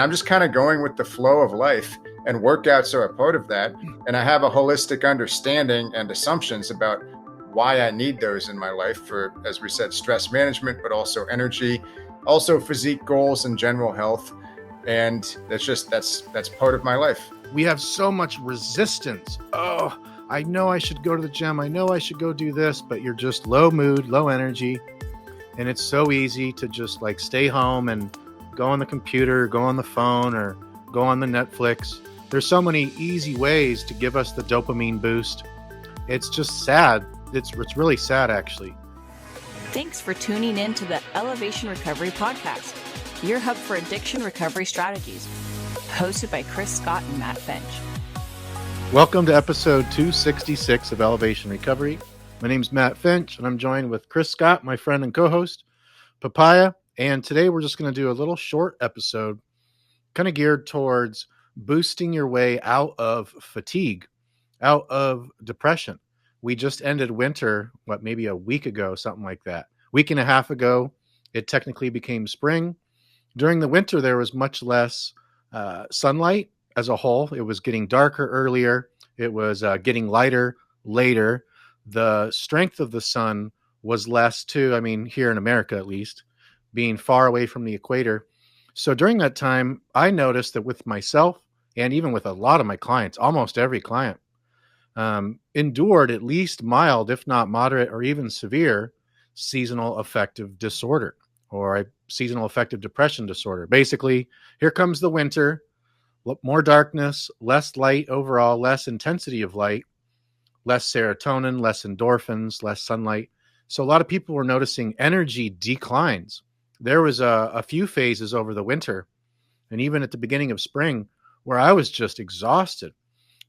I'm just kind of going with the flow of life, and workouts are a part of that. And I have a holistic understanding and assumptions about why I need those in my life for, as we said, stress management, but also energy, also physique goals and general health. And that's part of my life. We have so much resistance. Oh, I know I should go to the gym. I know I should go do this, but you're just low mood, low energy. And it's so easy to just like stay home and go on the computer, go on the phone, or go on the Netflix. There's so many easy ways to give us the dopamine boost. It's just sad. It's really sad, actually. Thanks for tuning in to the Elevation Recovery Podcast, your hub for addiction recovery strategies, hosted by Chris Scott and Matt Finch. Welcome to episode 266 of Elevation Recovery. My name's Matt Finch, and I'm joined with Chris Scott, my friend and co-host, Papaya. And today we're just going to do a little short episode, kind of geared towards boosting your way out of fatigue, out of depression. We just ended winter, maybe a week ago, something like that. Week and a half ago, it technically became spring. During the winter, there was much less sunlight as a whole. It was getting darker earlier. It was getting lighter later. The strength of the sun was less too, here in America at least, being far away from the equator. So during that time, I noticed that with myself and even with a lot of my clients, almost every client, endured at least mild, if not moderate or even severe seasonal affective disorder or a seasonal affective depression disorder. Basically, here comes the winter, more darkness, less light overall, less intensity of light, less serotonin, less endorphins, less sunlight. So a lot of people were noticing energy declines. There was a few phases over the winter and even at the beginning of spring where I was just exhausted.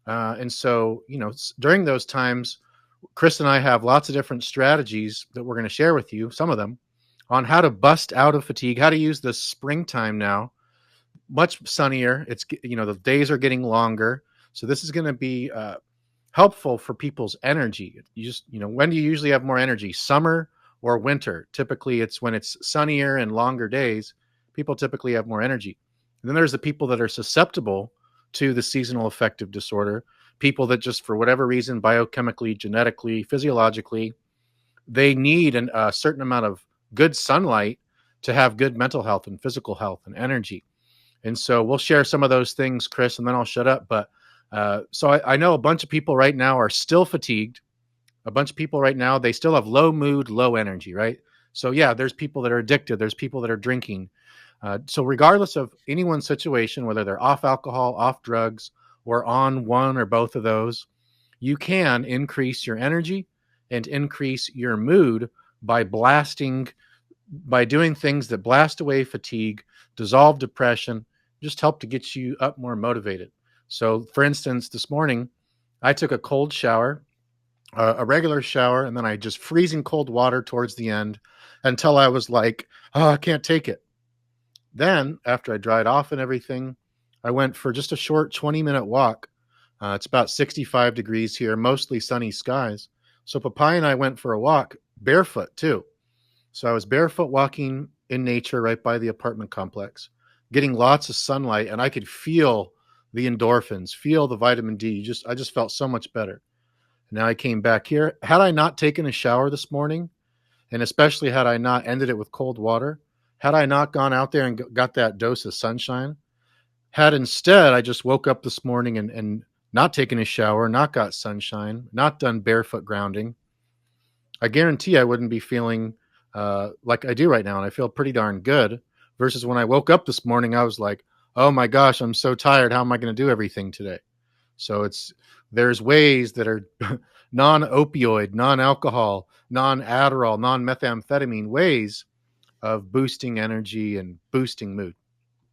And so, during those times, Chris and I have lots of different strategies that we're going to share with you, some of them, on how to bust out of fatigue, how to use the springtime now. Much sunnier. It's, the days are getting longer. So this is going to be helpful for people's energy. You just, when do you usually have more energy? Summer or winter? Typically, it's when it's sunnier and longer days, people typically have more energy. And then there's the people that are susceptible to the seasonal affective disorder, people that just for whatever reason, biochemically, genetically, physiologically, they need a certain amount of good sunlight to have good mental health and physical health and energy. And so we'll share some of those things, Chris, and then I'll shut up. But so I know a bunch of people right now are still fatigued. A bunch of people right now, they still have low mood, low energy, right? So yeah, there's people that are addicted. There's people that are drinking. So regardless of anyone's situation, whether they're off alcohol, off drugs, or on one or both of those, you can increase your energy and increase your mood by doing things that blast away fatigue, dissolve depression, just help to get you up more motivated. So for instance, this morning, I took a cold shower, a regular shower, and then I just freezing cold water towards the end until I was like, oh, I can't take it. Then, after I dried off and everything, I went for just a short 20-minute walk. It's about 65 degrees here, mostly sunny skies. So Papaya and I went for a walk barefoot too. So I was barefoot walking in nature right by the apartment complex, getting lots of sunlight, and I could feel the endorphins, feel the vitamin D. I just felt so much better. Now I came back here. Had I not taken a shower this morning, and especially had I not ended it with cold water, had I not gone out there and got that dose of sunshine, had instead I just woke up this morning and not taken a shower, not got sunshine, not done barefoot grounding, I guarantee I wouldn't be feeling like I do right now. And I feel pretty darn good versus when I woke up this morning, I was like, oh my gosh, I'm so tired. How am I going to do everything today? So there's ways that are non-opioid, non-alcohol, non-Adderall, non-methamphetamine ways of boosting energy and boosting mood.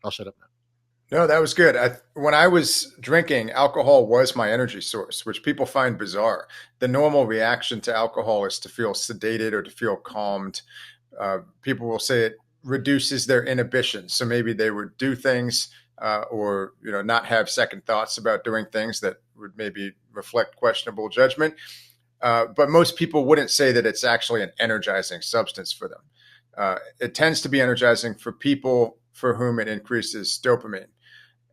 I'll shut up now. No, that was good. When I was drinking, alcohol was my energy source, which people find bizarre. The normal reaction to alcohol is to feel sedated or to feel calmed. People will say it reduces their inhibition. So maybe they would do things or not have second thoughts about doing things that would maybe reflect questionable judgment. But most people wouldn't say that it's actually an energizing substance for them. It tends to be energizing for people for whom it increases dopamine.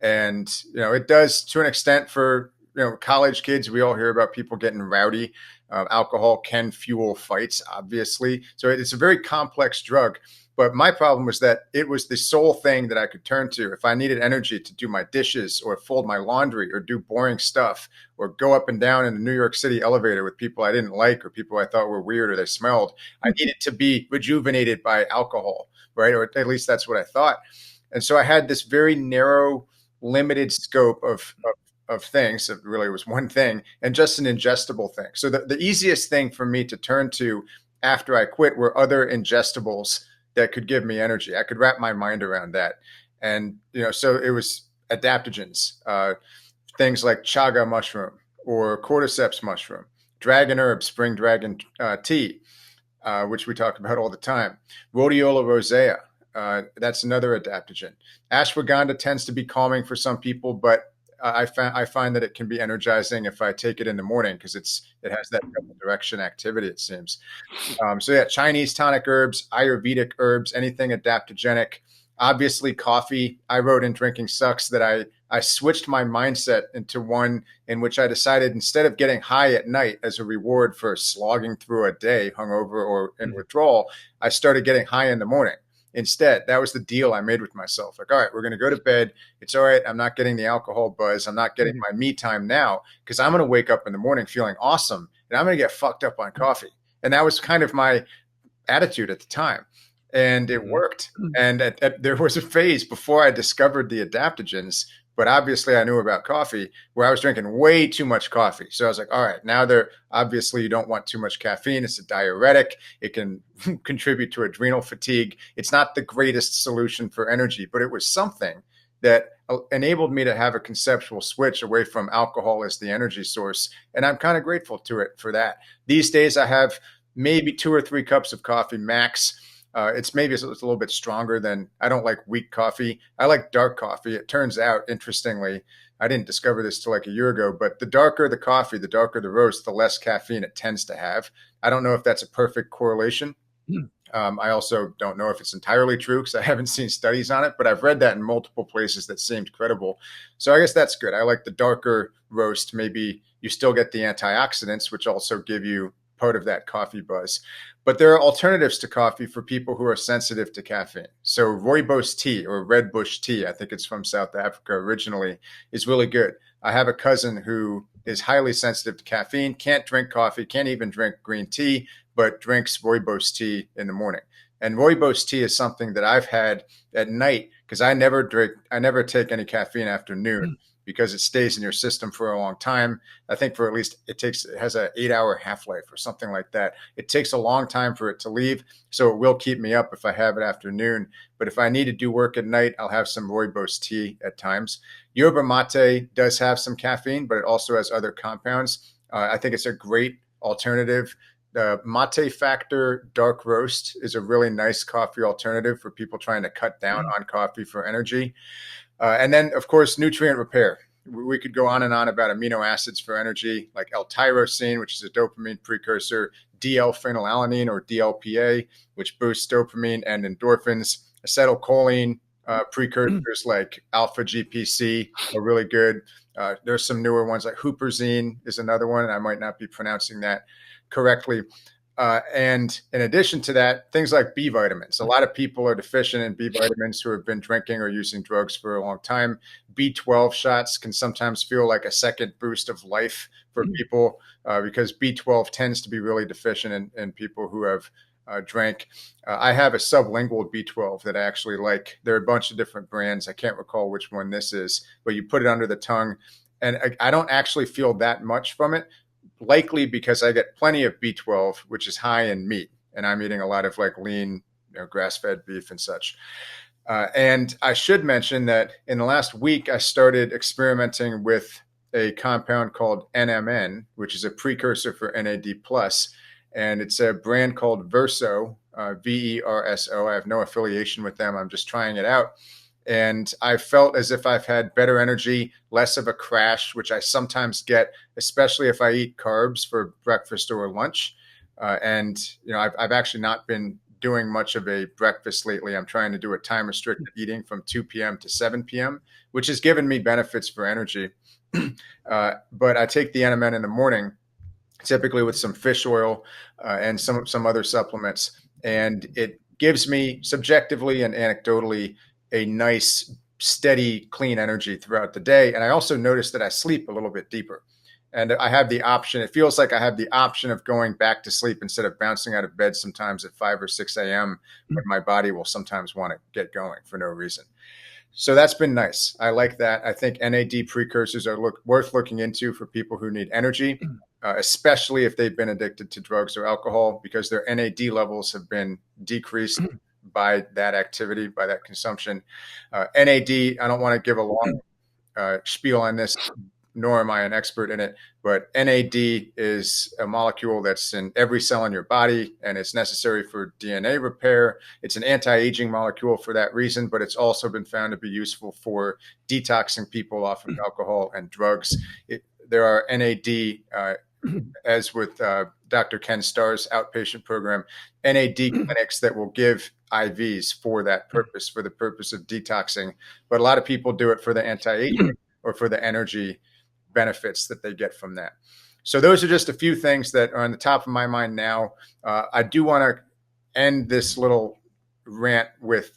And, it does to an extent for, college kids. We all hear about people getting rowdy. Alcohol can fuel fights, obviously. So it's a very complex drug. But my problem was that it was the sole thing that I could turn to if I needed energy to do my dishes or fold my laundry or do boring stuff or go up and down in the New York City elevator with people I didn't like or people I thought were weird or they smelled. I needed to be rejuvenated by alcohol, right? Or at least that's what I thought. And so I had this very narrow, limited scope of things. It really was one thing and just an ingestible thing. So the easiest thing for me to turn to after I quit were other ingestibles that could give me energy. I could wrap my mind around that. And, so it was adaptogens, things like chaga mushroom or cordyceps mushroom, dragon herb, spring dragon tea, which we talk about all the time, rhodiola rosea. That's another adaptogen. Ashwagandha tends to be calming for some people, but I find that it can be energizing if I take it in the morning because it has that double direction activity, it seems. So yeah, Chinese tonic herbs, Ayurvedic herbs, anything adaptogenic. Obviously, coffee. I wrote in Drinking Sucks that I switched my mindset into one in which I decided instead of getting high at night as a reward for slogging through a day hungover or in withdrawal, I started getting high in the morning. Instead, that was the deal I made with myself. Like, all right, we're going to go to bed. It's all right. I'm not getting the alcohol buzz. I'm not getting my me time now because I'm going to wake up in the morning feeling awesome and I'm going to get fucked up on coffee. And that was kind of my attitude at the time. And it worked. And there was a phase before I discovered the adaptogens, but obviously I knew about coffee where I was drinking way too much coffee. So I was like, all right, now obviously you don't want too much caffeine. It's a diuretic. It can contribute to adrenal fatigue. It's not the greatest solution for energy, but it was something that enabled me to have a conceptual switch away from alcohol as the energy source. And I'm kind of grateful to it for that. These days I have maybe 2 or 3 cups of coffee max. It's a little bit stronger than, I don't like weak coffee. I like dark coffee. It turns out, interestingly, I didn't discover this till like a year ago, but the darker the coffee, the darker the roast, the less caffeine it tends to have. I don't know if that's a perfect correlation. I also don't know if it's entirely true because I haven't seen studies on it, but I've read that in multiple places that seemed credible. So I guess that's good. I like the darker roast. Maybe you still get the antioxidants, which also give you part of that coffee buzz. But there are alternatives to coffee for people who are sensitive to caffeine. So rooibos tea or red bush tea, I think it's from South Africa originally, is really good. I have a cousin who is highly sensitive to caffeine, can't drink coffee, can't even drink green tea, but drinks rooibos tea in the morning. And rooibos tea is something that I've had at night because I never take any caffeine after noon because it stays in your system for a long time. I think for at least it has an 8-hour half-life or something like that. It takes a long time for it to leave. So it will keep me up if I have it after noon. But if I need to do work at night, I'll have some rooibos tea at times. Yerba mate does have some caffeine, but it also has other compounds. I think it's a great alternative. The Mate Factor dark roast is a really nice coffee alternative for people trying to cut down on coffee for energy. And then, of course, nutrient repair. We could go on and on about amino acids for energy, like L-tyrosine, which is a dopamine precursor, DL-phenylalanine or DLPA, which boosts dopamine and endorphins, acetylcholine, precursors like alpha-GPC are really good. There's some newer ones like huperzine is another one, and I might not be pronouncing that correctly. And in addition to that, things like B vitamins. A lot of people are deficient in B vitamins who have been drinking or using drugs for a long time. B12 shots can sometimes feel like a second boost of life for people because B12 tends to be really deficient in people who have drank. I have a sublingual B12 that I actually like. There are a bunch of different brands. I can't recall which one this is, but you put it under the tongue. And I don't actually feel that much from it. Likely because I get plenty of B12, which is high in meat, and I'm eating a lot of like lean, grass-fed beef and such. And I should mention that in the last week, I started experimenting with a compound called NMN, which is a precursor for NAD+, and it's a brand called Verso, Verso. I have no affiliation with them. I'm just trying it out. And I felt as if I've had better energy, less of a crash, which I sometimes get, especially if I eat carbs for breakfast or lunch. And I've actually not been doing much of a breakfast lately. I'm trying to do a time restricted eating from 2 p.m. to 7 p.m., which has given me benefits for energy. But I take the NMN in the morning, typically with some fish oil and some other supplements, and it gives me subjectively and anecdotally a nice, steady, clean energy throughout the day. And I also notice that I sleep a little bit deeper. And I have the option, it feels like I have the option of going back to sleep instead of bouncing out of bed sometimes at 5 or 6 a.m. when my body will sometimes want to get going for no reason. So that's been nice. I like that. I think NAD precursors are worth looking into for people who need energy, especially if they've been addicted to drugs or alcohol, because their NAD levels have been decreased by that activity, by that consumption. NAD, I don't want to give a long spiel on this, nor am I an expert in it, but NAD is a molecule that's in every cell in your body, and it's necessary for DNA repair. It's an anti-aging molecule for that reason, but it's also been found to be useful for detoxing people off of alcohol and drugs. There are NAD, as with Dr. Ken Starr's outpatient program, NAD clinics that will give IVs for that purpose, for the purpose of detoxing. But a lot of people do it for the anti-aging or for the energy benefits that they get from that. So those are just a few things that are on the top of my mind now. I do want to end this little rant with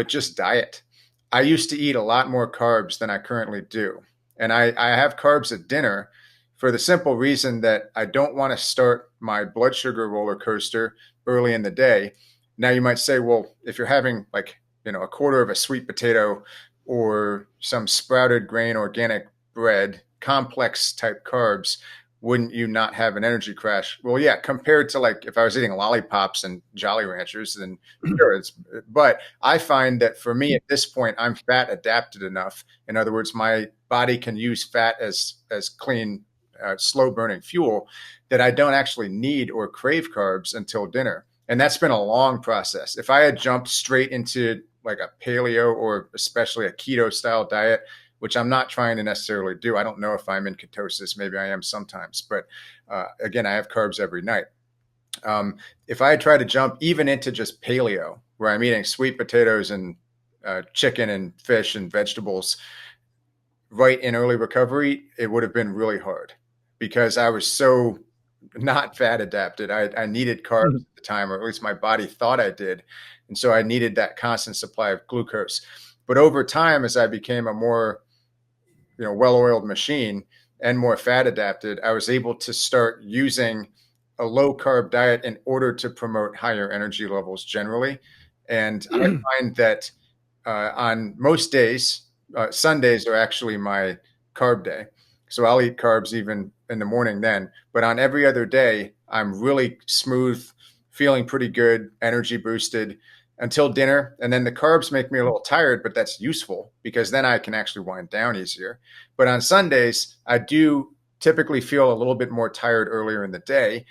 just diet. I used to eat a lot more carbs than I currently do. And I have carbs at dinner for the simple reason that I don't want to start my blood sugar roller coaster early in the day. Now you might say, well, if you're having like, a quarter of a sweet potato or some sprouted grain organic bread, complex type carbs, wouldn't you not have an energy crash? Well, yeah, compared to like if I was eating lollipops and Jolly Ranchers, then sure. But I find that for me at this point, I'm fat adapted enough. In other words, my body can use fat as clean, slow burning fuel, that I don't actually need or crave carbs until dinner. And that's been a long process. If I had jumped straight into like a paleo or especially a keto style diet, which I'm not trying to necessarily do. I don't know if I'm in ketosis. Maybe I am sometimes. But again, I have carbs every night. If I had tried to jump even into just paleo, where I'm eating sweet potatoes and chicken and fish and vegetables right in early recovery, it would have been really hard because I was so not fat adapted. I needed carbs at the time, or at least my body thought I did. And so I needed that constant supply of glucose. But over time, as I became a more well-oiled machine and more fat adapted, I was able to start using a low carb diet in order to promote higher energy levels generally. And I find that on most days, Sundays are actually my carb day. So I'll eat carbs even in the morning then. But on every other day, I'm really smooth, feeling pretty good, energy boosted until dinner. And then the carbs make me a little tired, but that's useful because then I can actually wind down easier. But on Sundays, I do typically feel a little bit more tired earlier in the day.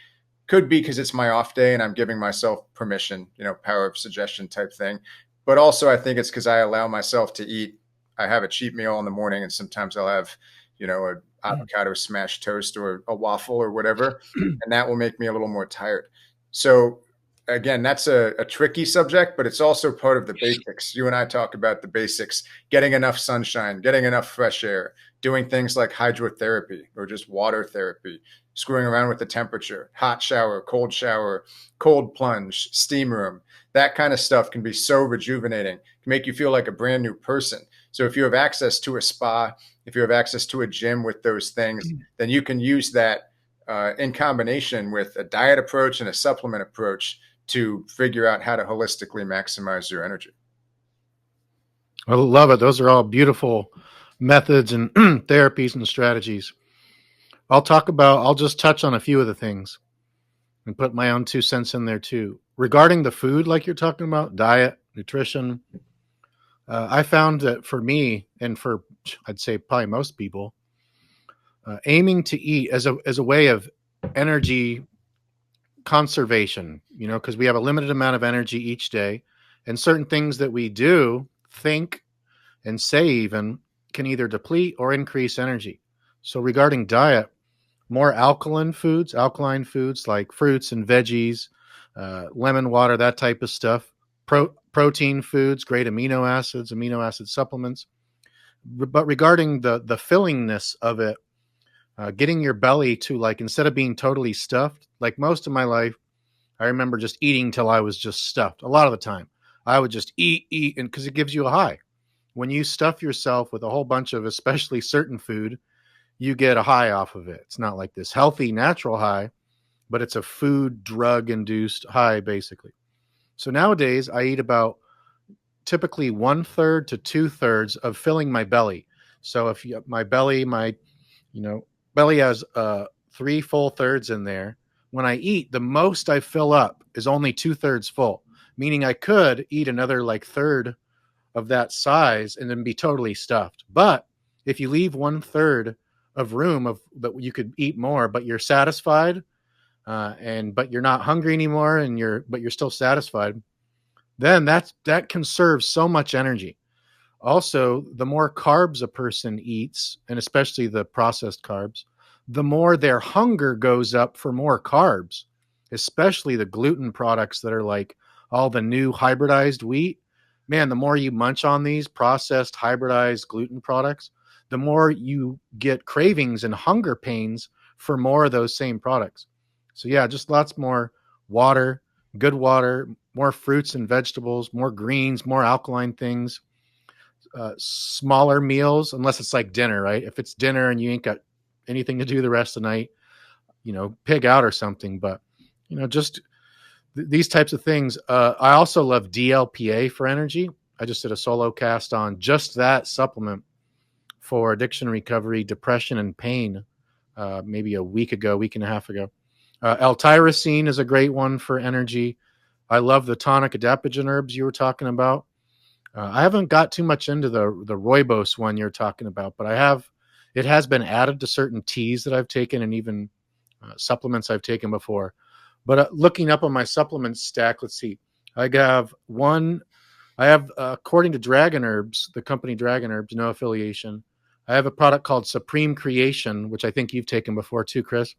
Could be because it's my off day and I'm giving myself permission, power of suggestion type thing. But also I think it's because I allow myself to eat. I have a cheat meal in the morning and sometimes I'll have, an avocado smashed toast or a waffle or whatever. And that will make me a little more tired. So again, that's a tricky subject, but it's also part of the basics. You and I talk about the basics, getting enough sunshine, getting enough fresh air, doing things like hydrotherapy or just water therapy, screwing around with the temperature, hot shower, cold plunge, steam room. That kind of stuff can be so rejuvenating, can make you feel like a brand new person. So if you have access to a spa, if you have access to a gym with those things, then you can use that in combination with a diet approach and a supplement approach to figure out how to holistically maximize your energy. I love it. Those are all beautiful methods and therapies and strategies. I'll just touch on a few of the things and put my own 2 cents in there too. Regarding the food, like you're talking about, diet, nutrition, I found that for me and for, I'd say probably most people, aiming to eat as a way of energy conservation, because we have a limited amount of energy each day, and certain things that we do, think, and say even can either deplete or increase energy. So regarding diet, more alkaline foods like fruits and veggies, lemon water, that type of stuff. Protein foods, great amino acid supplements. But regarding the fillingness of it, getting your belly to, like, instead of being totally stuffed, like most of my life, I remember just eating till I was just stuffed. A lot of the time, I would just eat, and because it gives you a high. When you stuff yourself with a whole bunch of especially certain food, you get a high off of it. It's not like this healthy, natural high, but it's a food drug-induced high, basically. So nowadays, I eat about typically 1/3 to 2/3 of filling my belly. So if my belly has 3 full thirds in there. When I eat, the most I fill up is only 2/3 full, meaning I could eat another like third of that size and then be totally stuffed. But if you leave 1/3 of room that you could eat more, but you're satisfied, but you're not hungry anymore, but you're still satisfied, then that conserves so much energy. Also, the more carbs a person eats, and especially the processed carbs, the more their hunger goes up for more carbs, especially the gluten products that are like all the new hybridized wheat. Man, the more you munch on these processed hybridized gluten products, the more you get cravings and hunger pains for more of those same products. So yeah, just lots more water, good water, more fruits and vegetables, more greens, more alkaline things, smaller meals, unless it's like dinner, right? If it's dinner and you ain't got anything to do the rest of the night, pig out or something. But, just these types of things. I also love DLPA for energy. I just did a solo cast on just that supplement for addiction recovery, depression, and pain, maybe a week and a half ago. L-tyrosine is a great one for energy. I love the tonic adaptogen herbs you were talking about. I haven't got too much into the rooibos one you're talking about, but it has been added to certain teas that I've taken and even supplements I've taken before. But looking up on my supplement stack, let's see. According to Dragon Herbs, the company Dragon Herbs, no affiliation, I have a product called Supreme Creation, which I think you've taken before too, Chris.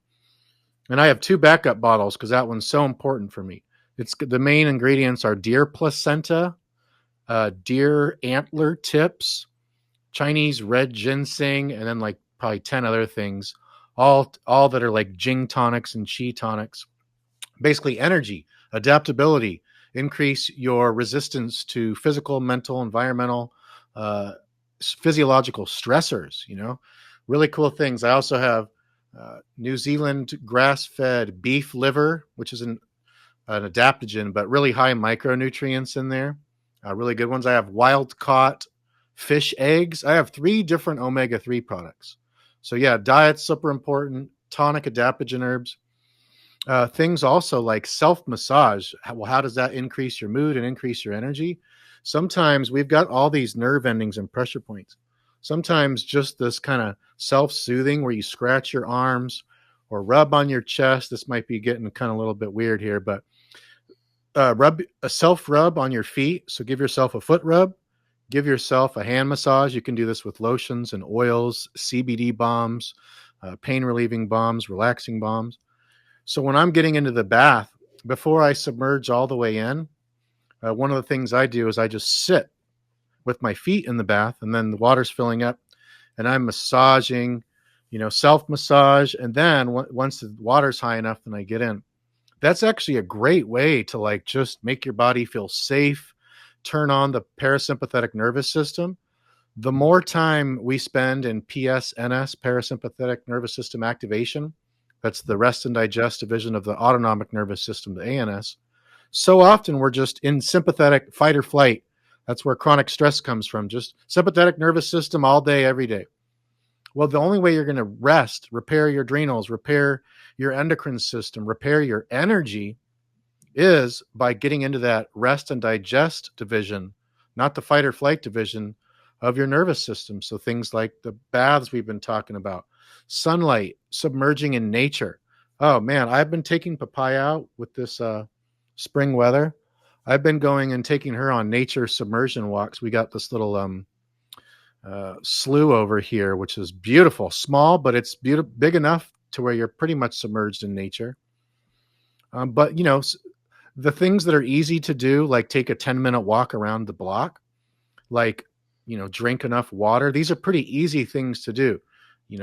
And I have 2 backup bottles because that one's so important for me. The main ingredients are deer placenta, deer antler tips, Chinese red ginseng, and then like probably 10 other things, all that are like Jing tonics and Qi tonics. Basically energy, adaptability, increase your resistance to physical, mental, environmental, physiological stressors, really cool things. I also have New Zealand grass-fed beef liver, which is an adaptogen, but really high micronutrients in there. Really good ones. I have wild-caught fish eggs. I have 3 different omega-3 products. So yeah, diet's super important. Tonic adaptogen herbs. Things also like self-massage. How does that increase your mood and increase your energy? Sometimes we've got all these nerve endings and pressure points. Sometimes just this kind of self-soothing where you scratch your arms or rub on your chest. This might be getting kind of a little bit weird here, but self-rub on your feet. So give yourself a foot rub. Give yourself a hand massage. You can do this with lotions and oils, CBD bombs, pain-relieving bombs, relaxing bombs. So when I'm getting into the bath, before I submerge all the way in, one of the things I do is I just sit with my feet in the bath, and then the water's filling up, and I'm massaging, self-massage. And then once the water's high enough, then I get in. That's actually a great way to like just make your body feel safe, turn on the parasympathetic nervous system. The more time we spend in PSNS, parasympathetic nervous system activation, that's the rest and digest division of the autonomic nervous system, the ANS. So often we're just in sympathetic fight or flight. That's where chronic stress comes from, just sympathetic nervous system all day, every day. Well, the only way you're going to rest, repair your adrenals, repair your endocrine system, repair your energy is by getting into that rest and digest division, not the fight or flight division of your nervous system. So things like the baths we've been talking about, sunlight, submerging in nature. Oh man, I've been taking Papaya out with this spring weather. I've been going and taking her on nature submersion walks. We got this little slough over here, which is beautiful, small, but it's big enough to where you're pretty much submerged in nature. But the things that are easy to do, like take a 10-minute walk around the block, like, drink enough water. These are pretty easy things to do. You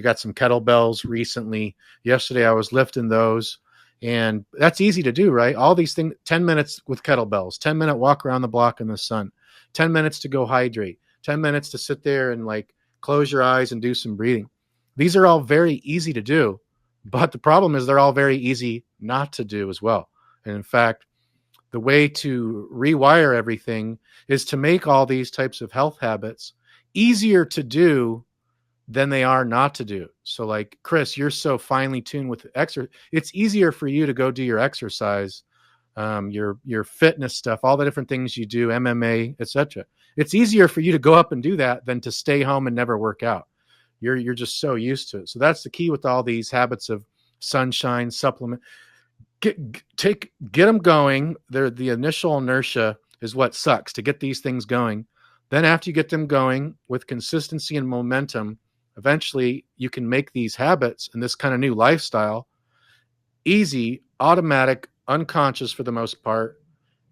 got some kettlebells recently. Yesterday I was lifting those, and that's easy to do, right? All these things, 10 minutes with kettlebells, 10-minute walk around the block in the sun, 10 minutes to go hydrate, 10 minutes to sit there and like close your eyes and do some breathing. These are all very easy to do, but the problem is they're all very easy not to do as well. And in fact, the way to rewire everything is to make all these types of health habits easier to do than they are not to do. So like, Chris, you're so finely tuned with exercise. It's easier for you to go do your exercise, your fitness stuff, all the different things you do, MMA, etc. It's easier for you to go up and do that than to stay home and never work out. You're just so used to it. So that's the key with all these habits of sunshine, supplement. Get them going. The initial inertia is what sucks, to get these things going. Then after you get them going with consistency and momentum, eventually you can make these habits and this kind of new lifestyle easy, automatic, unconscious for the most part.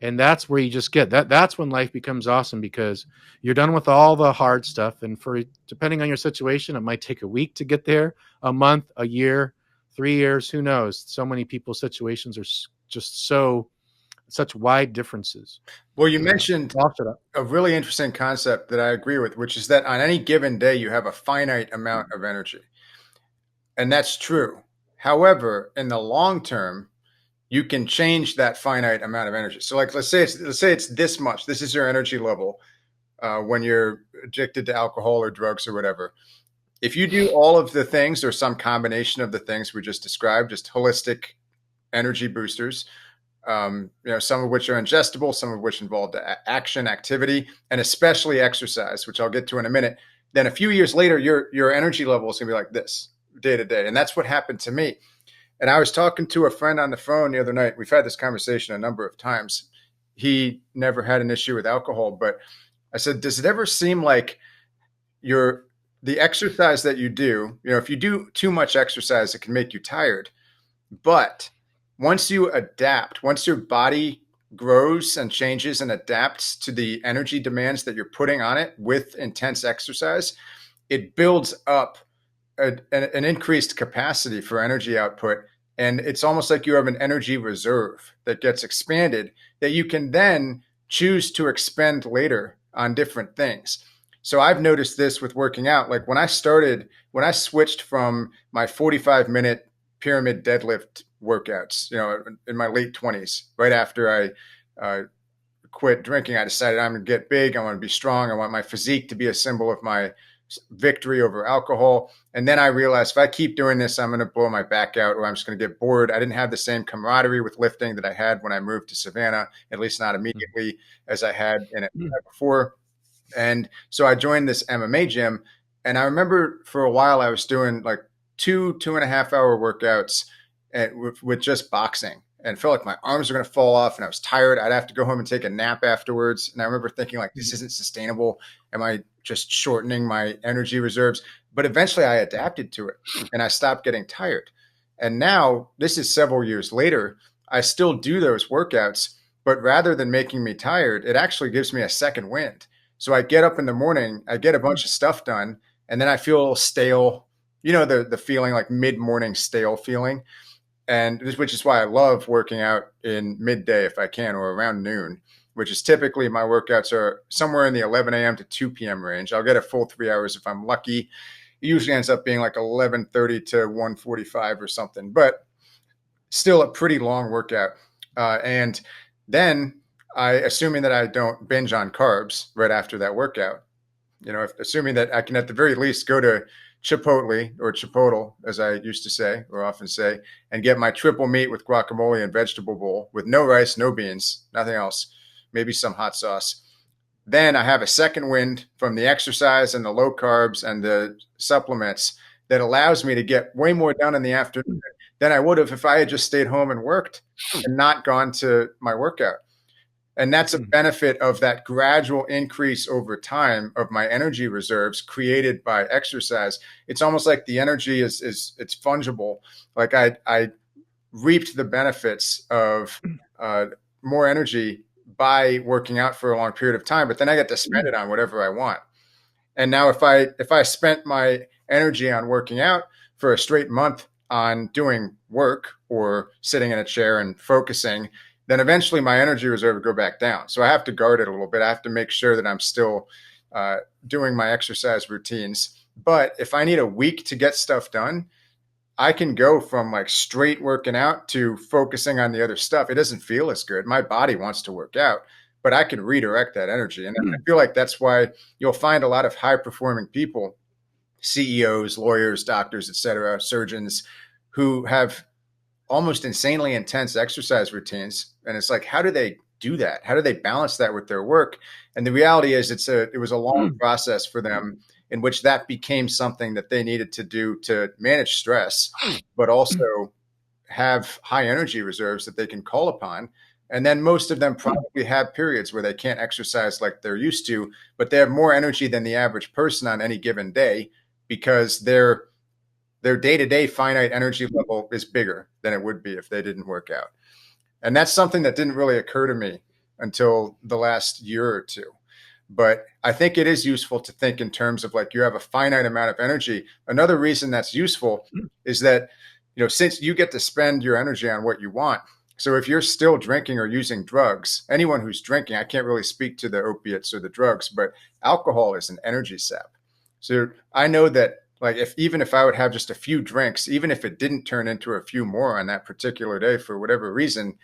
And that's where you just get that. That's when life becomes awesome, because you're done with all the hard stuff. And depending on your situation, it might take a week to get there, a month, a year, 3 years, who knows? So many people's situations are just such wide differences. Well, you mentioned a really interesting concept that I agree with, which is that on any given day, you have a finite amount of energy. And that's true. However, in the long term, you can change that finite amount of energy. So like, let's say it's this much. This is your energy level when you're addicted to alcohol or drugs or whatever. If you do all of the things or some combination of the things we just described, just holistic energy boosters, some of which are ingestible, some of which involve action, activity, and especially exercise, which I'll get to in a minute, then a few years later, your energy level is going to be like this day to day. And that's what happened to me. And I was talking to a friend on the phone the other night. We've had this conversation a number of times. He never had an issue with alcohol, but I said, does it ever seem like the exercise that you do, if you do too much exercise, it can make you tired. But once you adapt, once your body grows and changes and adapts to the energy demands that you're putting on it with intense exercise, it builds up an increased capacity for energy output. And it's almost like you have an energy reserve that gets expanded that you can then choose to expend later on different things. So I've noticed this with working out. Like when I switched from my 45-minute pyramid deadlift workouts, in my late 20s, right after I quit drinking, I decided I'm going to get big. I want to be strong. I want my physique to be a symbol of my victory over alcohol. And then I realized if I keep doing this, I'm going to blow my back out, or I'm just going to get bored. I didn't have the same camaraderie with lifting that I had when I moved to Savannah, at least not immediately, as I had in it before. And so I joined this MMA gym. And I remember for a while I was doing like 2.5 hour workouts with just boxing, and felt like my arms were going to fall off and I was tired. I'd have to go home and take a nap afterwards. And I remember thinking like, this isn't sustainable. Am I just shortening my energy reserves? But eventually I adapted to it and I stopped getting tired. And now this is several years later, I still do those workouts, but rather than making me tired, it actually gives me a second wind. So I get up in the morning, I get a bunch of stuff done, and then I feel a little stale, the feeling like mid-morning stale feeling. And which is why I love working out in midday if I can, or around noon, which is typically my workouts are somewhere in the 11 a.m. to 2 p.m. range. I'll get a full 3 hours if I'm lucky. It usually ends up being like 11:30 to 1:45 or something, but still a pretty long workout. And then assuming that I don't binge on carbs right after that workout, assuming that I can at the very least go to Chipotle, or Chipotle, as I used to say, or often say, and get my triple meat with guacamole and vegetable bowl with no rice, no beans, nothing else, maybe some hot sauce. Then I have a second wind from the exercise and the low carbs and the supplements that allows me to get way more done in the afternoon than I would have if I had just stayed home and worked and not gone to my workout. And that's a benefit of that gradual increase over time of my energy reserves created by exercise. It's almost like the energy it's fungible. Like I reaped the benefits of more energy by working out for a long period of time, but then I get to spend it on whatever I want. And now if I spent my energy on working out for a straight month on doing work or sitting in a chair and focusing, then eventually my energy reserve would go back down. So I have to guard it a little bit. I have to make sure that I'm still doing my exercise routines. But if I need a week to get stuff done, I can go from like straight working out to focusing on the other stuff. It doesn't feel as good. My body wants to work out, but I can redirect that energy. And I feel like that's why you'll find a lot of high performing people, CEOs, lawyers, doctors, et cetera, surgeons, who have almost insanely intense exercise routines. And it's like, how do they do that? How do they balance that with their work? And the reality is it was a long process for them in which that became something that they needed to do to manage stress, but also have high energy reserves that they can call upon. And then most of them probably have periods where they can't exercise like they're used to, but they have more energy than the average person on any given day because their day-to-day finite energy level is bigger than it would be if they didn't work out. And that's something that didn't really occur to me until the last year or two. But I think it is useful to think in terms of like you have a finite amount of energy. Another reason that's useful is that, since you get to spend your energy on what you want. So if you're still drinking or using drugs, anyone who's drinking, I can't really speak to the opiates or the drugs, but alcohol is an energy sap. So I know that like even if I would have just a few drinks, even if it didn't turn into a few more on that particular day for whatever reason,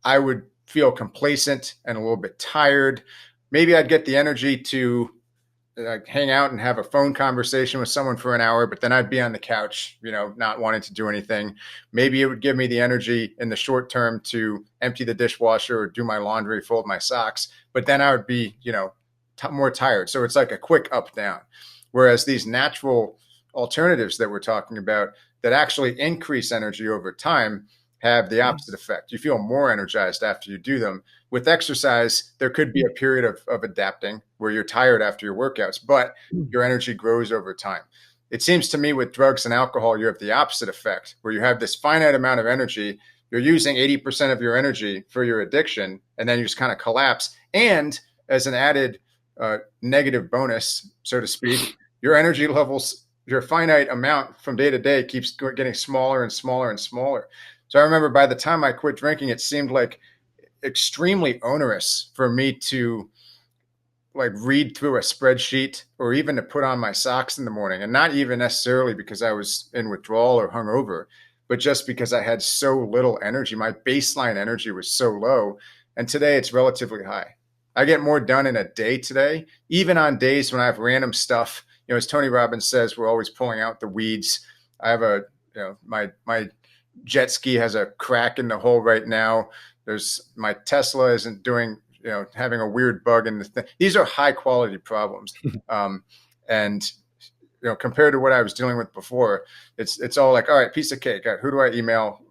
I would feel complacent and a little bit tired. Maybe I'd get the energy to hang out and have a phone conversation with someone for an hour, but then I'd be on the couch, not wanting to do anything. Maybe it would give me the energy in the short term to empty the dishwasher or do my laundry, fold my socks, but then I would be, more tired. So it's like a quick up down. Whereas these natural alternatives that we're talking about that actually increase energy over time have the opposite effect. You feel more energized after you do them. With exercise, there could be a period of adapting where you're tired after your workouts, but your energy grows over time. It seems to me with drugs and alcohol, you have the opposite effect where you have this finite amount of energy. You're using 80% of your energy for your addiction, and then you just kind of collapse. And as an added negative bonus, so to speak, your energy levels, your finite amount from day to day keeps getting smaller and smaller and smaller. So I remember by the time I quit drinking, it seemed like extremely onerous for me to like read through a spreadsheet or even to put on my socks in the morning. And not even necessarily because I was in withdrawal or hungover, but just because I had so little energy. My baseline energy was so low. And today it's relatively high. I get more done in a day today, even on days when I have random stuff. As Tony Robbins says, we're always pulling out the weeds. I have my jet ski has a crack in the hull right now. My Tesla isn't doing, having a weird bug in the thing. These are high quality problems. And, compared to what I was dealing with before, it's all like, all right, piece of cake. Who do I email?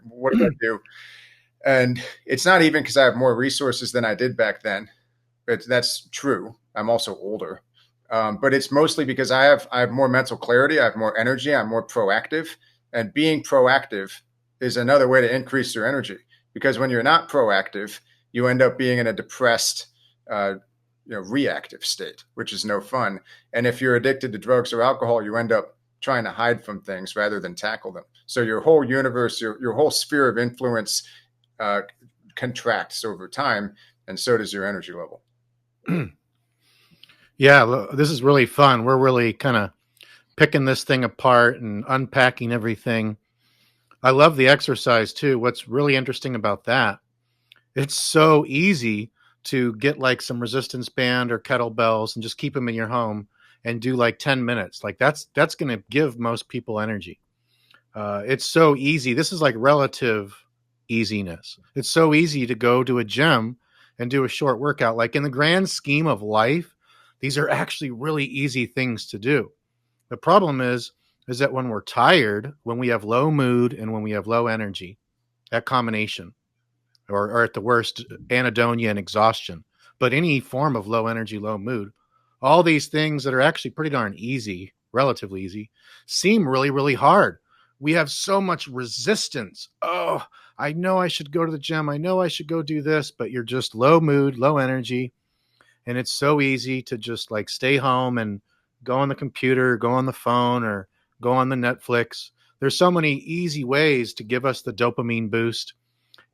What do I do? And it's not even because I have more resources than I did back then. That's true. I'm also older. But it's mostly because I have more mental clarity. I have more energy. I'm more proactive. And being proactive is another way to increase your energy. Because when you're not proactive, you end up being in a depressed, reactive state, which is no fun. And if you're addicted to drugs or alcohol, you end up trying to hide from things rather than tackle them. So your whole universe, your whole sphere of influence contracts over time, and so does your energy level. Yeah, this is really fun. We're really kind of picking this thing apart and unpacking everything. I love the exercise too. What's really interesting about that, it's so easy to get like some resistance band or kettlebells and just keep them in your home and do like 10 minutes. Like that's going to give most people energy. It's so easy. This is like relative easiness. It's so easy to go to a gym and do a short workout. Like in the grand scheme of life, these are actually really easy things to do. The problem is that when we're tired, when we have low mood and when we have low energy, that combination, or at the worst, anhedonia and exhaustion, but any form of low energy, low mood, all these things that are actually pretty darn easy, relatively easy, seem really, really hard. We have so much resistance. Oh, I know I should go to the gym. I know I should go do this, but you're just low mood, low energy. And it's so easy to just like stay home and go on the computer, go on the phone, or go on the Netflix. There's so many easy ways to give us the dopamine boost.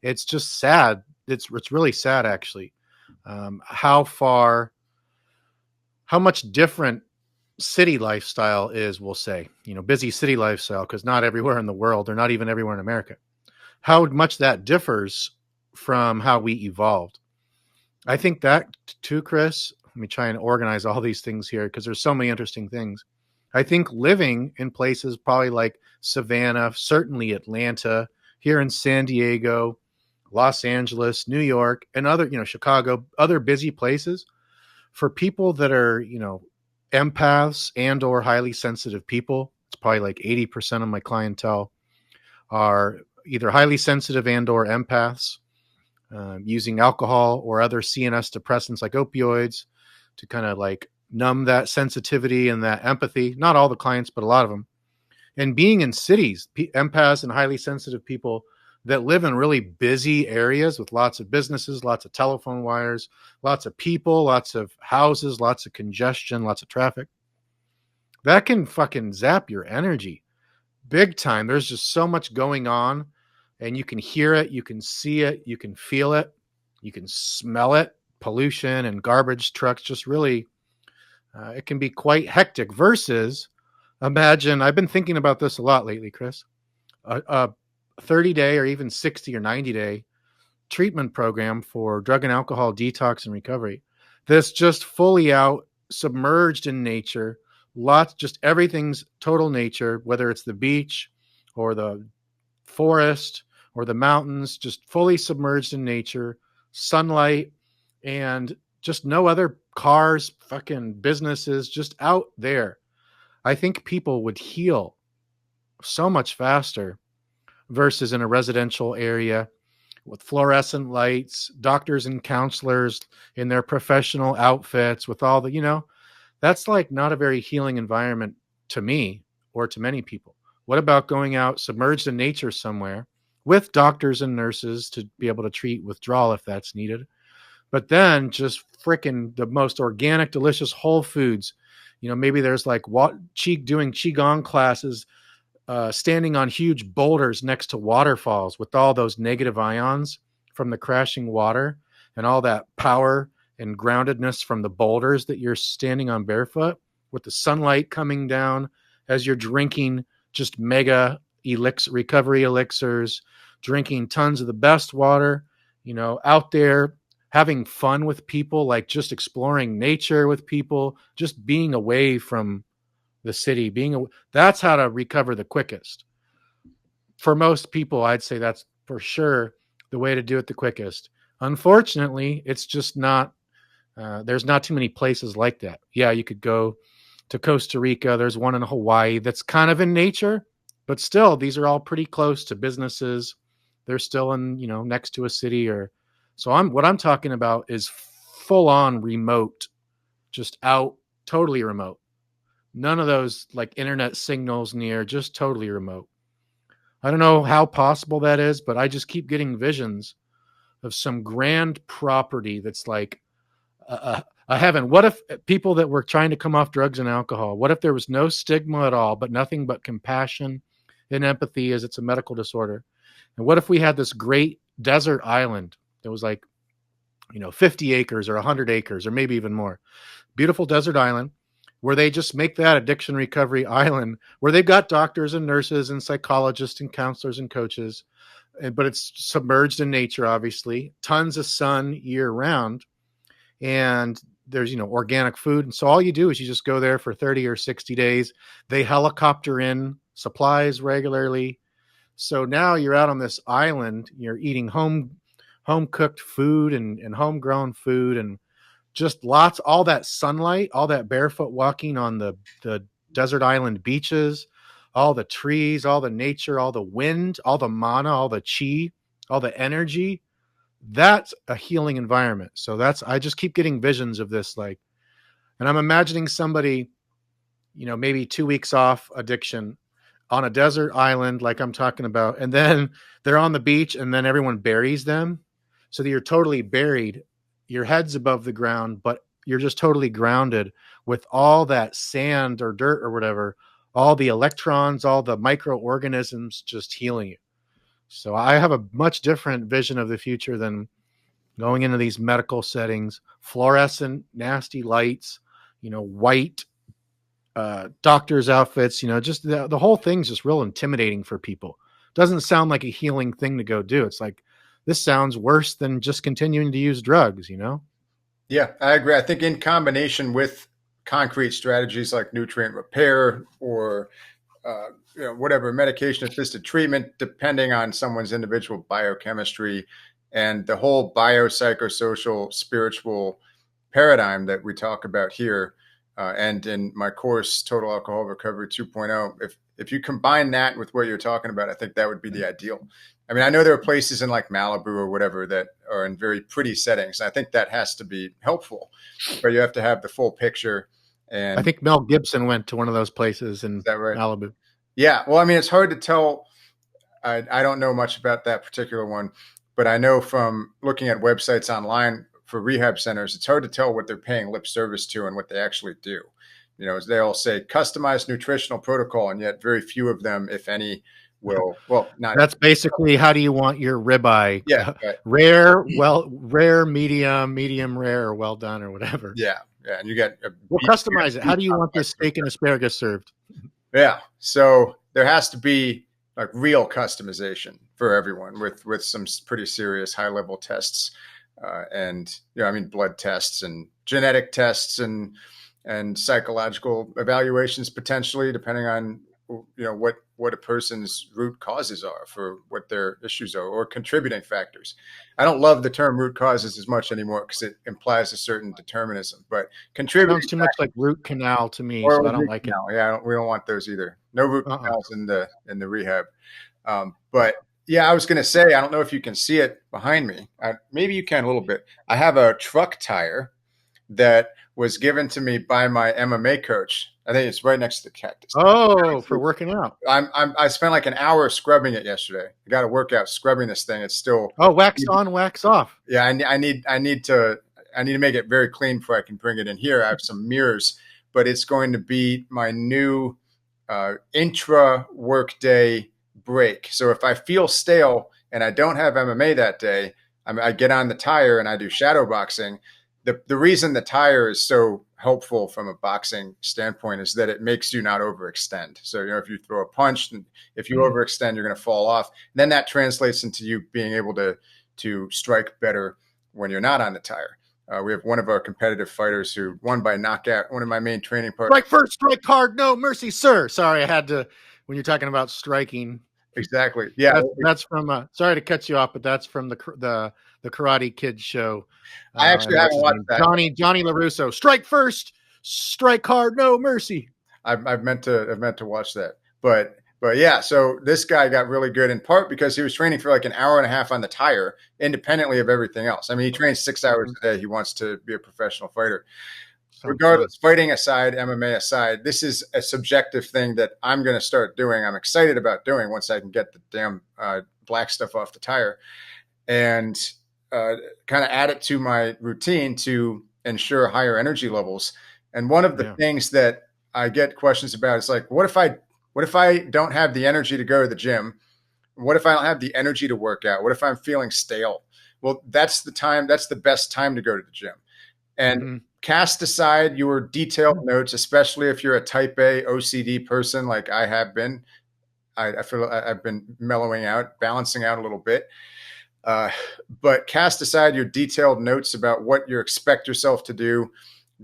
It's just sad. It's really sad, actually, how much different city lifestyle is, we'll say, busy city lifestyle, because not everywhere in the world, or not even everywhere in America, how much that differs from how we evolved. I think that too, Chris. Let me try and organize all these things here because there's so many interesting things. I think living in places probably like Savannah, certainly Atlanta, here in San Diego, Los Angeles, New York, and other, Chicago, other busy places, for people that are, empaths and or highly sensitive people. It's probably like 80% of my clientele are either highly sensitive and or empaths, using alcohol or other CNS depressants like opioids to kind of like numb that sensitivity and that empathy. Not all the clients, but a lot of them. And being in cities, empaths and highly sensitive people that live in really busy areas with lots of businesses, lots of telephone wires, lots of people, lots of houses, lots of congestion, lots of traffic. That can fucking zap your energy big time. There's just so much going on, and you can hear it, you can see it, you can feel it, you can smell it. Pollution and garbage trucks, just really, it can be quite hectic. Versus, imagine, I've been thinking about this a lot lately, Chris, a 30-day or even 60 or 90-day treatment program for drug and alcohol detox and recovery. This just fully out, submerged in nature, just everything's total nature, whether it's the beach or the forest or the mountains, just fully submerged in nature, sunlight, and just no other cars, fucking businesses, just out there. I think people would heal so much faster versus in a residential area with fluorescent lights, doctors and counselors in their professional outfits with all the, that's like not a very healing environment to me or to many people. What about going out submerged in nature somewhere with doctors and nurses to be able to treat withdrawal if that's needed? But then just freaking the most organic, delicious whole foods. Maybe there's like doing Qigong classes, standing on huge boulders next to waterfalls with all those negative ions from the crashing water and all that power and groundedness from the boulders that you're standing on barefoot, with the sunlight coming down as you're drinking just mega recovery elixirs, drinking tons of the best water, out there having fun with people, like just exploring nature with people, just being away from the city, that's how to recover the quickest. For most people, I'd say that's for sure the way to do it the quickest. Unfortunately, it's just not, there's not too many places like that. Yeah, you could go to Costa Rica. There's one in Hawaii that's kind of in nature, but still, these are all pretty close to businesses. They're still in, next to a city so what I'm talking about is full on remote, just out, totally remote. None of those like internet signals near, just totally remote. I don't know how possible that is, but I just keep getting visions of some grand property that's like a heaven. What if people that were trying to come off drugs and alcohol, what if there was no stigma at all, but nothing but compassion and empathy, as it's a medical disorder? And what if we had this great desert island that was like, 50 acres or 100 acres or maybe even more, beautiful desert island, where they just make that addiction recovery island, where they've got doctors and nurses and psychologists and counselors and coaches, but it's submerged in nature, obviously, tons of sun year round, and there's, organic food. And so all you do is you just go there for 30 or 60 days. They helicopter in supplies regularly. So now you're out on this island, you're eating home cooked food and homegrown food, and just all that sunlight, all that barefoot walking on the desert island beaches, all the trees, all the nature, all the wind, all the mana, all the chi, all the energy. That's a healing environment. So I just keep getting visions of this, and I'm imagining somebody, maybe 2 weeks off addiction, on a desert island, like I'm talking about, and then they're on the beach, and then everyone buries them, so that you're totally buried. Your head's above the ground, but you're just totally grounded with all that sand or dirt or whatever, all the electrons, all the microorganisms just healing you. So I have a much different vision of the future than going into these medical settings, fluorescent, nasty lights, white doctor's outfits, just the whole thing's just real intimidating for people. Doesn't sound like a healing thing to go do. It's like, this sounds worse than just continuing to use drugs, Yeah, I agree. I think in combination with concrete strategies like nutrient repair or whatever medication-assisted treatment, depending on someone's individual biochemistry and the whole biopsychosocial spiritual paradigm that we talk about here, and in my course, Total Alcohol Recovery 2.0, if you combine that with what you're talking about, I think that would be the ideal. I mean, I know there are places in like Malibu or whatever that are in very pretty settings. I think that has to be helpful, but you have to have the full picture. And I think Mel Gibson went to one of those places in right? Malibu. Yeah. Well, I mean, it's hard to tell. I don't know much about that particular one, but I know from looking at websites online for rehab centers, it's hard to tell what they're paying lip service to and what they actually do. They all say customized nutritional protocol, and yet very few of them, if any, will. Well, not. That's basically, how do you want your ribeye? Yeah, right. Rare, medium rare, or well done, or whatever. Yeah, and you get. We'll customize it. How do you want this steak and asparagus served? Yeah, so there has to be like real customization for everyone with some pretty serious high level tests, and blood tests and genetic tests and psychological evaluations potentially, depending on what a person's root causes are for what their issues are, or contributing factors. I don't love the term root causes as much anymore because it implies a certain determinism, but contributing sounds too much like root canal to me, so I don't like it. Yeah, we don't want those either. No root canals in the rehab. But yeah, I was going to say, I don't know if you can see it behind me. Maybe you can a little bit. I have a truck tire that was given to me by my MMA coach. I think it's right next to the cactus. Oh, for working out. I spent like an hour scrubbing it yesterday. I got a workout scrubbing this thing. It's still wax on, wax off. Yeah, I need to make it very clean before I can bring it in here. I have some mirrors, but it's going to be my new intra workday break. So if I feel stale and I don't have MMA that day, I get on the tire and I do shadow boxing. The reason the tire is so helpful from a boxing standpoint is that it makes you not overextend. So, if you throw a punch, and if you overextend, you're going to fall off. Then that translates into you being able to strike better when you're not on the tire. We have one of our competitive fighters who won by knockout, one of my main training partners. Strike first, strike hard, no mercy, sir. Sorry, I had to, when you're talking about striking. Exactly. Yeah. That's from, sorry to cut you off, but that's from the Karate Kid show. I actually haven't watched that. Johnny LaRusso. Strike first, strike hard, no mercy. I've meant to watch that, but yeah. So this guy got really good in part because he was training for like an hour and a half on the tire, independently of everything else. I mean, he trains 6 hours a day. He wants to be a professional fighter. Regardless, fighting aside, MMA aside, this is a subjective thing that I'm going to start doing. I'm excited about doing once I can get the damn black stuff off the tire, and kind of add it to my routine to ensure higher energy levels. And one of the things that I get questions about is like, what if I don't have the energy to go to the gym? What if I don't have the energy to work out? What if I'm feeling stale? Well, that's the best time to go to the gym. And cast aside your detailed notes, especially if you're a type A OCD person like I have been. I feel I've been mellowing out, balancing out a little bit. But cast aside your detailed notes about what you expect yourself to do.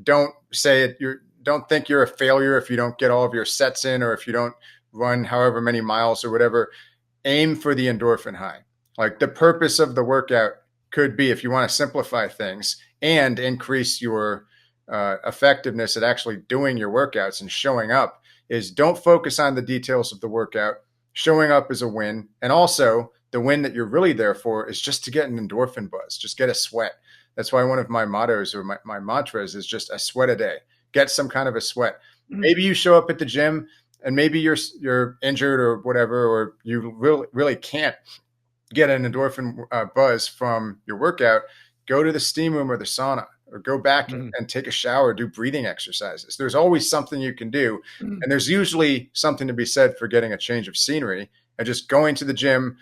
Don't say it. Don't think you're a failure if you don't get all of your sets in, or if you don't run however many miles or whatever. Aim for the endorphin high. Like, the purpose of the workout could be, if you want to simplify things and increase your effectiveness at actually doing your workouts and showing up, is don't focus on the details of the workout. Showing up is a win. And also, the win that you're really there for is just to get an endorphin buzz, just get a sweat. That's why one of my mottos, or my mantras, is just a sweat a day. Get some kind of a sweat. Maybe you show up at the gym and maybe you're injured or whatever, or you really can't get an endorphin buzz from your workout, go to the steam room or the sauna, or go back and take a shower, do breathing exercises. There's always something you can do. And there's usually something to be said for getting a change of scenery and just going to the gym,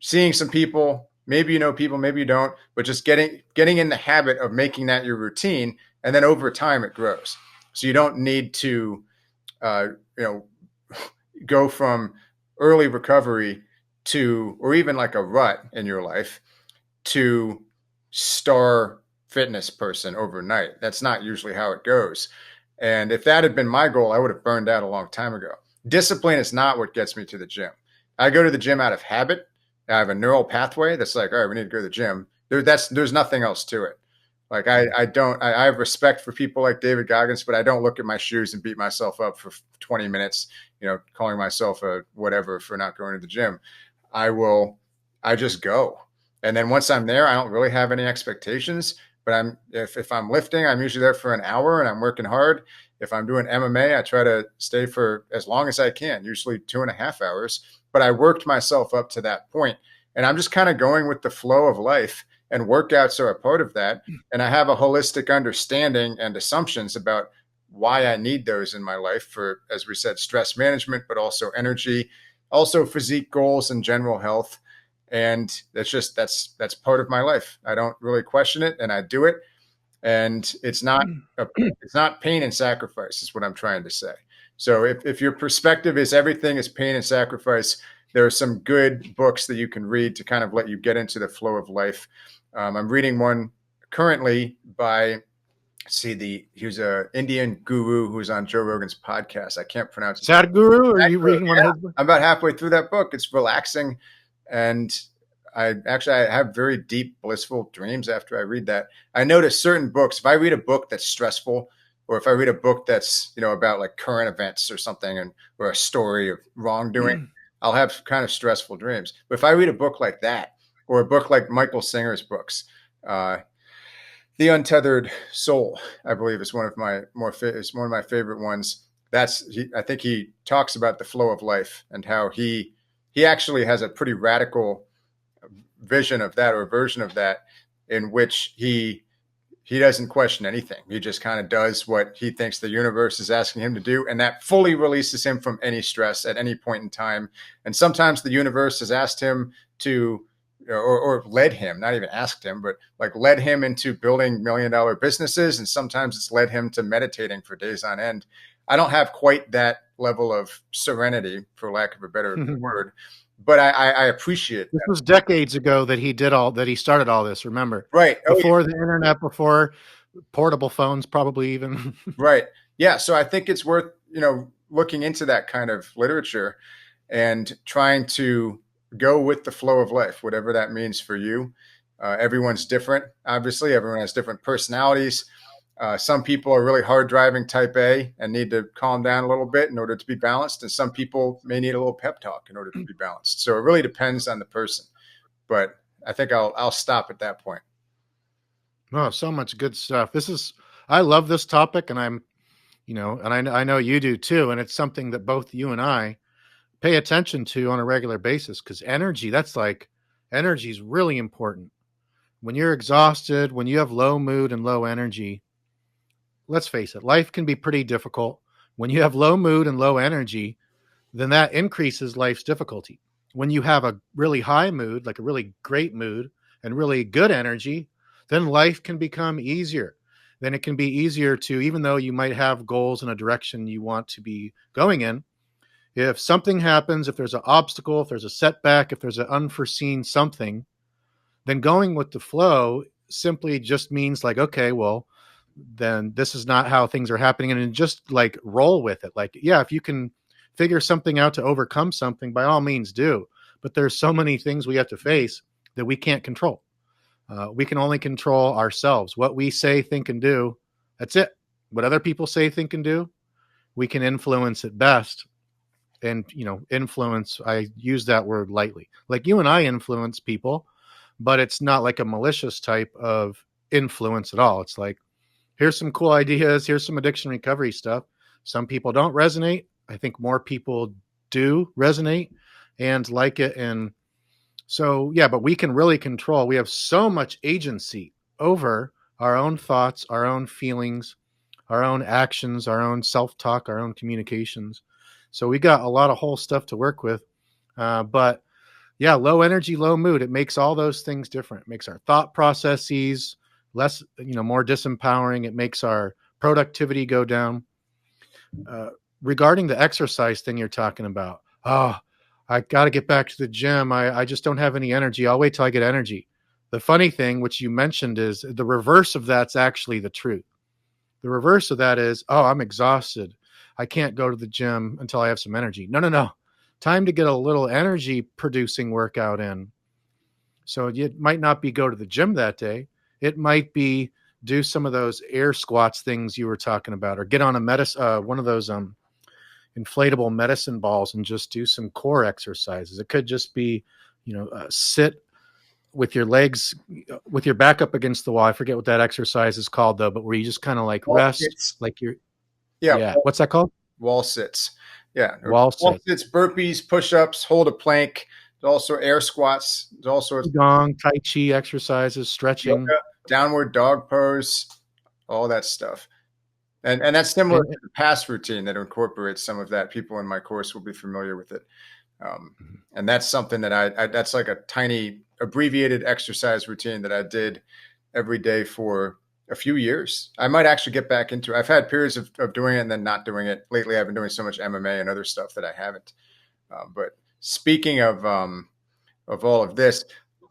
seeing some people. Maybe you know people, maybe you don't, but just getting in the habit of making that your routine. And then over time it grows. So you don't need to, go from early recovery to, or even like a rut in your life, to star fitness person overnight. That's not usually how it goes. And if that had been my goal, I would have burned out a long time ago. Discipline is not what gets me to the gym. I go to the gym out of habit. I have a neural pathway that's like, all right, we need to go to the gym. There's nothing else to it. Like I have respect for people like David Goggins, but I don't look at my shoes and beat myself up for 20 minutes, calling myself a whatever for not going to the gym. I just go. And then once I'm there, I don't really have any expectations, but if I'm lifting, I'm usually there for an hour and I'm working hard. If I'm doing MMA, I try to stay for as long as I can, usually 2.5 hours, but I worked myself up to that point, and I'm just kind of going with the flow of life, and workouts are a part of that. And I have a holistic understanding and assumptions about why I need those in my life for, as we said, stress management, but also energy, also physique goals and general health. And that's part of my life. I don't really question it, and I do it. And it's not pain and sacrifice is what I'm trying to say. So if your perspective is everything is pain and sacrifice, there are some good books that you can read to kind of let you get into the flow of life. I'm reading one currently by, he's an Indian guru who's on Joe Rogan's podcast. I can't pronounce it. Sadhguru, or are you reading one of his books? I'm about halfway through that book. It's relaxing. And I have very deep, blissful dreams after I read that. I notice certain books, if I read a book that's stressful, or if I read a book that's, about like current events or something, or a story of wrongdoing, I'll have kind of stressful dreams. But if I read a book like that, or a book like Michael Singer's books, The Untethered Soul, I believe is one of my favorite ones. I think he talks about the flow of life and how he actually has a pretty radical vision of that, or version of that, in which he doesn't question anything. He just kind of does what he thinks the universe is asking him to do, and that fully releases him from any stress at any point in time. And sometimes the universe has asked him to, or led him, not even asked him, but like led him into building $1 million businesses. And sometimes it's led him to meditating for days on end. I don't have quite that level of serenity, for lack of a better word, but I appreciate this. Was decades ago that he started all this, remember? Right. Before the internet, before portable phones, probably even. Right. Yeah. So I think it's worth, looking into that kind of literature and trying to go with the flow of life, whatever that means for you. Everyone's different. Obviously, everyone has different personalities. Some people are really hard driving type A and need to calm down a little bit in order to be balanced. And some people may need a little pep talk in order to be balanced. So it really depends on the person. But I think I'll stop at that point. Oh, so much good stuff. I love this topic, and I'm, and I know you do too. And it's something that both you and I pay attention to on a regular basis, because energy is really important. When you're exhausted, when you have low mood and low energy, let's face it, life can be pretty difficult. When you have low mood and low energy, then that increases life's difficulty. When you have a really high mood, like a really great mood and really good energy, then life can become easier. Then it can be easier to, even though you might have goals in a direction you want to be going in, if something happens, if there's an obstacle, if there's a setback, if there's an unforeseen something, then going with the flow simply just means like, okay, well, then this is not how things are happening. And just like roll with it. Like, yeah, if you can figure something out to overcome something, by all means do. But there's so many things we have to face that we can't control. We can only control ourselves. What we say, think, and do, that's it. What other people say, think, and do, we can influence at best. And, influence, I use that word lightly. Like you and I influence people, but it's not like a malicious type of influence at all. It's like, here's some cool ideas. Here's some addiction recovery stuff. Some people don't resonate. I think more people do resonate and like it. And so, yeah, but we can really control. We have so much agency over our own thoughts, our own feelings, our own actions, our own self-talk, our own communications. So we got a lot of whole stuff to work with. But yeah, low energy, low mood, it makes all those things different. It makes our thought processes less, more disempowering. It makes our productivity go down. Regarding the exercise thing you're talking about, I got to get back to the gym. I just don't have any energy. I'll wait till I get energy. The funny thing, which you mentioned, is the reverse of that's actually the truth. The reverse of that is, I'm exhausted. I can't go to the gym until I have some energy. No. Time to get a little energy producing workout in. So it might not be go to the gym that day. It might be do some of those air squats things you were talking about, or get on one of those inflatable medicine balls and just do some core exercises. It could just be, sit with your legs, with your back up against the wall. I forget what that exercise is called though, but where you just kind of like rest, like you're, what's that called? Wall sits. Yeah. Wall sits, burpees, push-ups, hold a plank. There's also air squats. There's all sorts of Qigong, Tai Chi exercises, stretching, yoga, downward dog pose, all that stuff. And that's similar to the past routine that incorporates some of that. People in my course will be familiar with it. And that's something that that's like a tiny abbreviated exercise routine that I did every day for a few years. I might actually get back into it. I've had periods of doing it and then not doing it. Lately, I've been doing so much MMA and other stuff that I haven't. But speaking of all of this,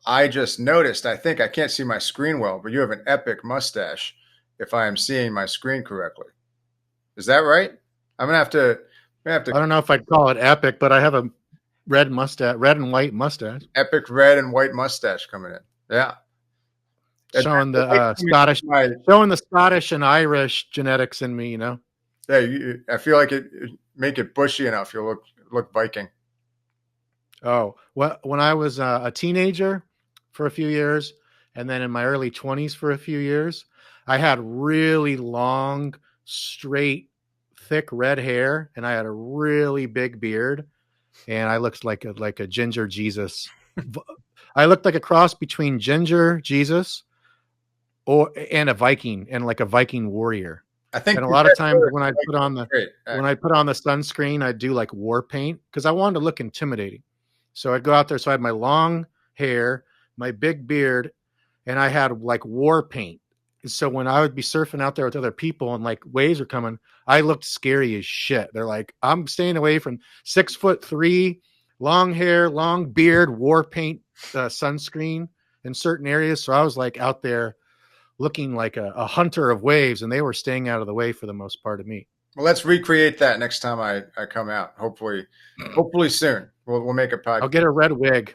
I just noticed, I think I can't see my screen well, but you have an epic mustache if I am seeing my screen correctly. Is that right? I'm going to have to. I don't know if I'd call it epic, but I have a red and white mustache. Epic red and white mustache coming in. Yeah. Showing the Scottish and Irish genetics in me, Yeah, I feel like it make it bushy enough. You'll look Viking. Oh, well, when I was a teenager for a few years, and then in my early 20s for a few years, I had really long, straight, thick red hair, and I had a really big beard, and I looked like a ginger Jesus. I looked like a cross between ginger Jesus and a Viking, and like a Viking warrior. I think, and a lot of times when I put on the sunscreen, I'd do like war paint because I wanted to look intimidating. So I'd go out there. So I had my long hair, my big beard, and I had like war paint. So when I would be surfing out there with other people and like waves are coming, I looked scary as shit. They're like, I'm staying away from 6'3", long hair, long beard, war paint, sunscreen in certain areas. So I was like out there looking like a hunter of waves, and they were staying out of the way for the most part of me. Well, let's recreate that next time I come out. Hopefully soon. We'll make a podcast. I'll get a red wig.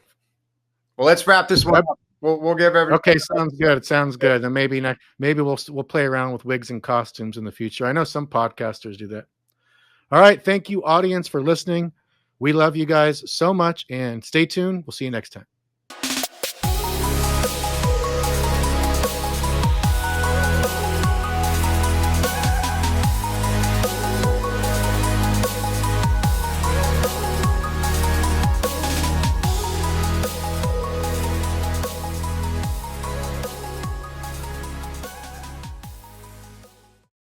Well, let's wrap this one up. We'll give everyone. Okay, sounds good. It sounds good. And maybe we'll play around with wigs and costumes in the future. I know some podcasters do that. All right, thank you, audience, for listening. We love you guys so much, and stay tuned. We'll see you next time.